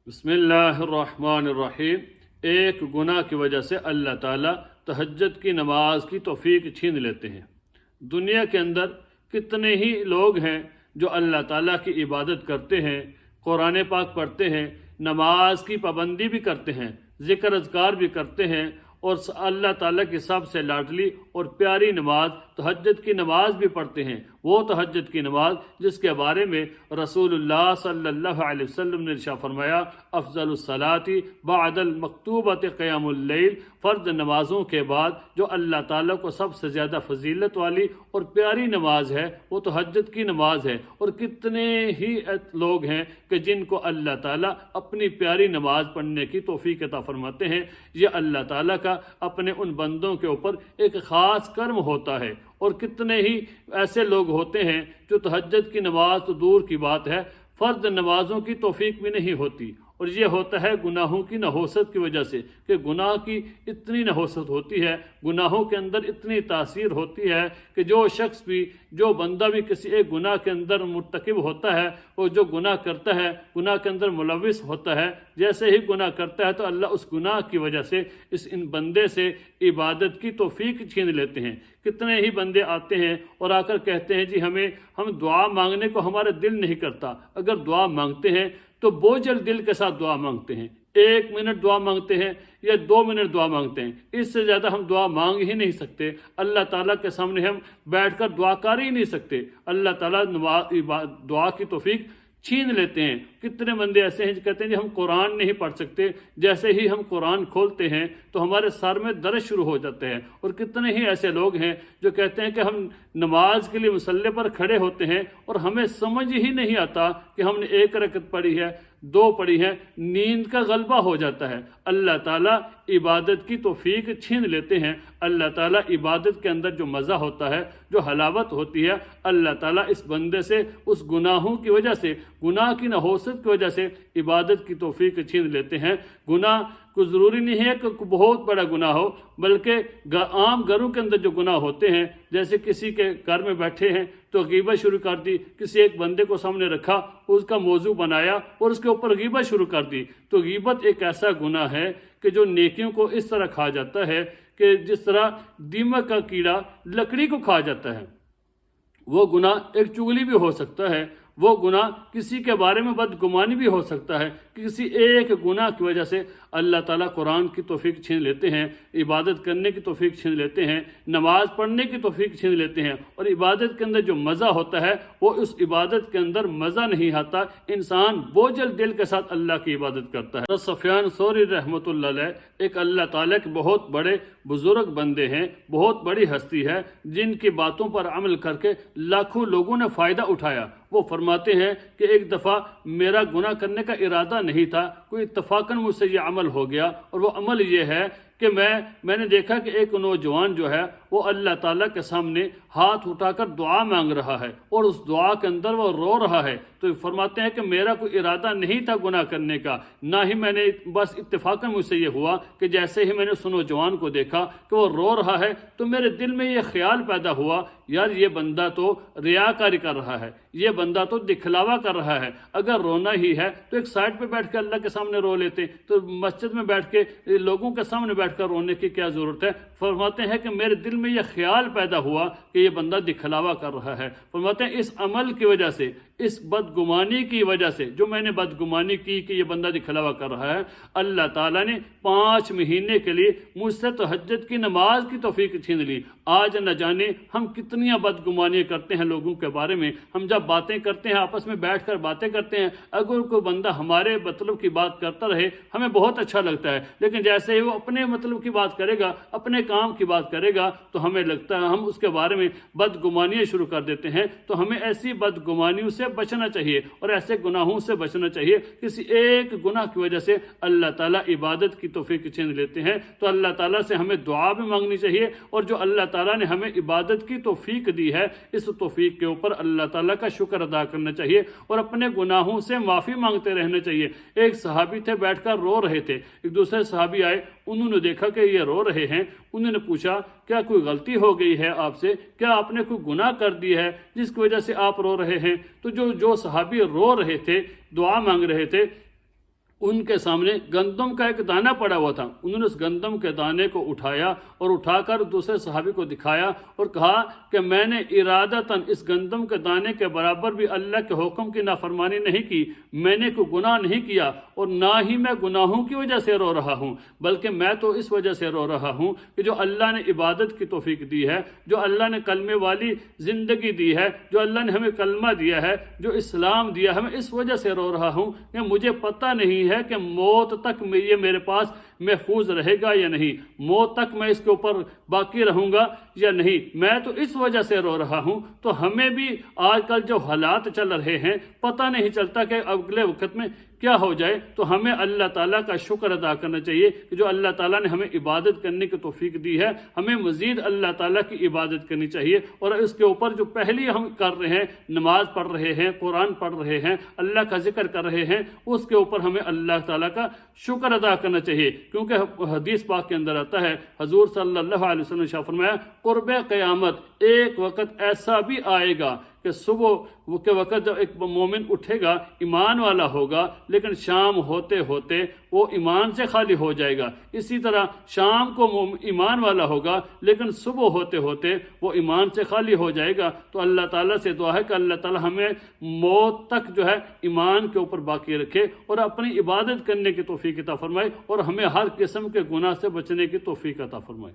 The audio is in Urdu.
بسم اللہ الرحمن الرحیم۔ ایک گناہ کی وجہ سے اللہ تعالیٰ تہجد کی نماز کی توفیق چھین لیتے ہیں۔ دنیا کے اندر کتنے ہی لوگ ہیں جو اللہ تعالیٰ کی عبادت کرتے ہیں، قرآن پاک پڑھتے ہیں، نماز کی پابندی بھی کرتے ہیں، ذکر اذکار بھی کرتے ہیں، اور اللہ تعالیٰ کی سب سے لاڈلی اور پیاری نماز تہجد کی نماز بھی پڑھتے ہیں۔ وہ تہجد کی نماز جس کے بارے میں رسول اللہ صلی اللہ علیہ وسلم نے ارشاد فرمایا، افضل الصلاۃ بعد المکتوبۃ قیام اللیل، فرض نمازوں کے بعد جو اللہ تعالیٰ کو سب سے زیادہ فضیلت والی اور پیاری نماز ہے وہ تہجد کی نماز ہے۔ اور کتنے ہی لوگ ہیں کہ جن کو اللہ تعالیٰ اپنی پیاری نماز پڑھنے کی توفیق عطا فرماتے ہیں۔ یہ اللہ تعالیٰ کا اپنے ان بندوں کے اوپر ایک خاص کرم ہوتا ہے۔ اور کتنے ہی ایسے لوگ ہوتے ہیں جو تہجد کی نماز تو دور کی بات ہے، فرض نمازوں کی توفیق بھی نہیں ہوتی، اور یہ ہوتا ہے گناہوں کی نحوست کی وجہ سے کہ گناہ کی اتنی نحوست ہوتی ہے، گناہوں کے اندر اتنی تاثیر ہوتی ہے کہ جو شخص بھی، جو بندہ بھی کسی ایک گناہ کے اندر مرتکب ہوتا ہے، وہ جو گناہ کرتا ہے گناہ کے اندر ملوث ہوتا ہے، جیسے ہی گناہ کرتا ہے تو اللہ اس گناہ کی وجہ سے ان بندے سے عبادت کی توفیق چھین لیتے ہیں۔ کتنے ہی بندے آتے ہیں اور آ کر کہتے ہیں جی ہم دعا مانگنے کو ہمارا دل نہیں کرتا۔ اگر دعا مانگتے ہیں تو بوجھل دل کے ساتھ دعا مانگتے ہیں، 1 منٹ دعا مانگتے ہیں یا 2 منٹ دعا مانگتے ہیں، اس سے زیادہ ہم دعا مانگ ہی نہیں سکتے۔ اللہ تعالیٰ کے سامنے ہم بیٹھ کر دعا کر ہی نہیں سکتے۔ اللہ تعالیٰ دعا کی توفیق چھین لیتے ہیں۔ کتنے بندے ایسے ہیں جو کہتے ہیں جی ہم قرآن نہیں پڑھ سکتے، جیسے ہی ہم قرآن کھولتے ہیں تو ہمارے سر میں درد شروع ہو جاتے ہیں۔ اور کتنے ہی ایسے لوگ ہیں جو کہتے ہیں کہ ہم نماز کے لیے مصلی پر کھڑے ہوتے ہیں اور ہمیں سمجھ ہی نہیں آتا کہ ہم نے 1 رکعت پڑھی ہے، 2 پڑھی ہے، نیند کا غلبہ ہو جاتا ہے۔ اللہ تعالیٰ عبادت کی توفیق چھین لیتے ہیں۔ اللہ تعالیٰ عبادت کے اندر جو مزہ ہوتا ہے، جو حلاوت ہوتی ہے، اللہ تعالیٰ اس بندے سے اس گناہوں کی وجہ سے، گناہ کی نحوست کی وجہ سے عبادت کی توفیق چھین لیتے ہیں۔ گناہ کو ضروری نہیں ہے کہ بہت بڑا گناہ ہو، بلکہ عام گھروں کے اندر جو گناہ ہوتے ہیں، جیسے کسی کے گھر میں بیٹھے ہیں تو غیبت شروع کر دی، کسی ایک بندے کو سامنے رکھا، اس کا موضوع بنایا اور اس کے اوپر غیبت شروع کر دی، تو غیبت ایک ایسا گناہ ہے کہ جو نیکیوں کو اس طرح کھا جاتا ہے کہ جس طرح دیمک کا کیڑا لکڑی کو کھا جاتا ہے۔ وہ گناہ ایک چغلی بھی ہو سکتا ہے، وہ گناہ کسی کے بارے میں بدگمانی بھی ہو سکتا ہے۔ کسی ایک گناہ کی وجہ سے اللہ تعالیٰ قرآن کی توفیق چھین لیتے ہیں، عبادت کرنے کی توفیق چھین لیتے ہیں، نماز پڑھنے کی توفیق چھین لیتے ہیں، اور عبادت کے اندر جو مزہ ہوتا ہے وہ اس عبادت کے اندر مزہ نہیں آتا۔ انسان بوجھل دل کے ساتھ اللہ کی عبادت کرتا ہے۔ سفیان ثوری رحمۃ اللہ علیہ ایک اللہ تعالیٰ کے بہت بڑے بزرگ بندے ہیں، بہت بڑی ہستی ہے، جن کی باتوں پر عمل کر کے لاکھوں لوگوں نے فائدہ اٹھایا۔ وہ فرماتے ہیں کہ ایک دفعہ میرا گناہ کرنے کا ارادہ نہیں تھا، کوئی اتفاقاً مجھ سے یہ عمل ہو گیا، اور وہ عمل یہ ہے کہ میں نے دیکھا کہ ایک نوجوان جو ہے وہ اللہ تعالیٰ کے سامنے ہاتھ اٹھا کر دعا مانگ رہا ہے اور اس دعا کے اندر وہ رو رہا ہے۔ تو فرماتے ہیں کہ میرا کوئی ارادہ نہیں تھا گناہ کرنے کا، نہ ہی میں نے، بس اتفاقاً مجھ سے یہ ہوا کہ جیسے ہی میں نے اس نوجوان کو دیکھا کہ وہ رو رہا ہے تو میرے دل میں یہ خیال پیدا ہوا، یار یہ بندہ تو ریاکاری کر رہا ہے، یہ بندہ تو دکھلاوا کر رہا ہے۔ اگر رونا ہی ہے تو ایک سائڈ پہ بیٹھ کے اللہ کے سامنے رو لیتے، تو مسجد میں بیٹھ کے لوگوں کے سامنے بیٹھ کر رونے کی کیا ضرورت ہے؟ فرماتے ہیں کہ میرے دل میں یہ خیال پیدا ہوا کہ یہ بندہ دکھلاوا کر رہا ہے۔ فرماتے ہیں اس عمل کی وجہ سے، اس بدگمانی کی وجہ سے، جو میں نے بدگمانی کی کہ یہ بندہ دکھلاوا کر رہا ہے، اللہ تعالیٰ نے 5 مہینے کے لیے مجھ سے تہجد کی نماز کی توفیق چھین لی۔ آج نہ جانے ہم کتنیاں بدگمانیاں کرتے ہیں لوگوں کے بارے میں۔ ہم جب باتیں کرتے ہیں، آپس میں بیٹھ کر باتیں کرتے ہیں، اگر کوئی بندہ ہمارے مطلب کی بات کرتا رہے ہمیں بہت اچھا لگتا ہے، لیکن جیسے ہی وہ اپنے مطلب کی بات کرے گا، اپنے کام کی بات کرے گا، تو ہمیں لگتا ہے ہم اس کے بارے میں بدگمانیاں شروع کر دیتے ہیں۔ تو ہمیں ایسی بدگمانیوں سے بچنا چاہیے اور ایسے گناہوں سے بچنا چاہیے۔ کسی ایک گناہ کی وجہ سے اللہ تعالیٰ عبادت کی توفیق چھین لیتے ہیں، تو اللہ تعالیٰ سے ہمیں دعا بھی مانگنی چاہیے، اور جو اللہ تعالیٰ نے ہمیں عبادت کی توفیق دی ہے، اس توفیق کے اوپر اللہ تعالیٰ کا شکر ادا کرنا چاہیے اور اپنے گناہوں سے معافی مانگتے رہنا چاہیے۔ ایک صحابی تھے، بیٹھ کر رو رہے تھے، ایک دوسرے صحابی آئے، انہوں نے دیکھا کہ یہ رو رہے ہیں، انہوں نے پوچھا کیا کوئی غلطی ہو گئی ہے آپ سے؟ کیا آپ نے کوئی گناہ کر دی ہے جس کی وجہ سے آپ رو رہے ہیں؟ تو جو صحابی رو رہے تھے، دعا مانگ رہے تھے، ان کے سامنے گندم کا ایک دانہ پڑا ہوا تھا. انہوں نے اس گندم کے دانے کو اٹھایا اور اٹھا کر دوسرے صحابی کو دکھایا اور کہا کہ میں نے ارادتاً اس گندم کے دانے کے برابر بھی اللہ کے حکم کی نافرمانی نہیں کی. میں نے کوئی گناہ نہیں کیا اور نہ ہی میں گناہوں کی وجہ سے رو رہا ہوں، بلکہ میں تو اس وجہ سے رو رہا ہوں کہ جو اللہ نے عبادت کی توفیق دی ہے، جو اللہ نے کلمے والی زندگی دی ہے، جو اللہ نے ہمیں کلمہ دیا ہے، جو اسلام دیا ہے، میں اس وجہ سے رو رہا ہوں کہ مجھے پتہ نہیں ہے کہ موت تک یہ میرے پاس محفوظ رہے گا یا نہیں، موت تک میں اس کے اوپر باقی رہوں گا یا نہیں. میں تو اس وجہ سے رو رہا ہوں. تو ہمیں بھی آج کل جو حالات چل رہے ہیں پتہ نہیں چلتا کہ اگلے وقت میں کیا ہو جائے. تو ہمیں اللہ تعالیٰ کا شکر ادا کرنا چاہیے کہ جو اللہ تعالیٰ نے ہمیں عبادت کرنے کی توفیق دی ہے، ہمیں مزید اللہ تعالیٰ کی عبادت کرنی چاہیے. اور اس کے اوپر جو پہلی ہم کر رہے ہیں، نماز پڑھ رہے ہیں، قرآن پڑھ رہے ہیں، اللہ کا ذکر کر رہے ہیں، اس کے اوپر ہمیں اللہ تعالیٰ کا شکر ادا کرنا چاہیے. کیونکہ حدیث پاک کے اندر آتا ہے، حضور صلی اللہ علیہ وسلم نے شاہ فرمایا، قرب قیامت ایک وقت ایسا بھی آئے گا کہ صبح کے وقت جب ایک مومن اٹھے گا، ایمان والا ہوگا، لیکن شام ہوتے ہوتے وہ ایمان سے خالی ہو جائے گا. اسی طرح شام کو ایمان والا ہوگا، لیکن صبح ہوتے ہوتے وہ ایمان سے خالی ہو جائے گا. تو اللہ تعالیٰ سے دعا ہے کہ اللہ تعالیٰ ہمیں موت تک جو ہے ایمان کے اوپر باقی رکھے اور اپنی عبادت کرنے کی توفیق عطا فرمائے، اور ہمیں ہر قسم کے گناہ سے بچنے کی توفیق عطا فرمائے.